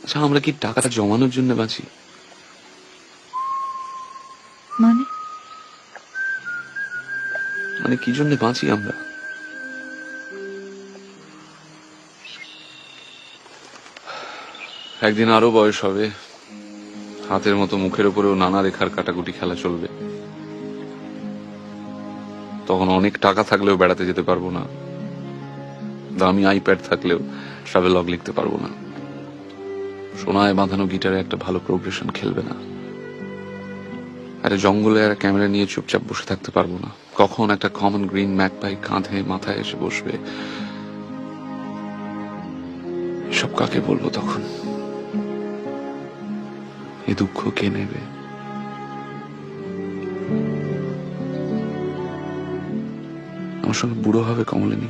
আচ্ছা, আমরা কি টাকাটা জমানোর জন্য বাঁচি? মানে মানে কি জন্য বাঁচি আমরা? একদিন আরো বয়স হবে, হাতের মতো মুখের উপরেও নানা রেখার কাটাকুটি খেলা চলবে। তখন অনেক টাকা থাকলেও বেড়াতে যেতে পারবো না, দামি আইপ্যাড থাকলেও ট্রাভেলগ লিখতে পারবো না, সোনায় বাঁধানো গিটারে একটা ভালো প্রোগ্রেশন খেলবে না, একটা জঙ্গলে একটা ক্যামেরা নিয়ে চুপচাপ বসে থাকতে পারবো না। কখন একটা কমন গ্রিন ম্যাকপাই কাঁধে মাথায় এসে বসবে, এসব কাকে বলবো তখন? এ দুঃখ কে নেবে? আমার সঙ্গে বুড়ো হবে কমলিনী।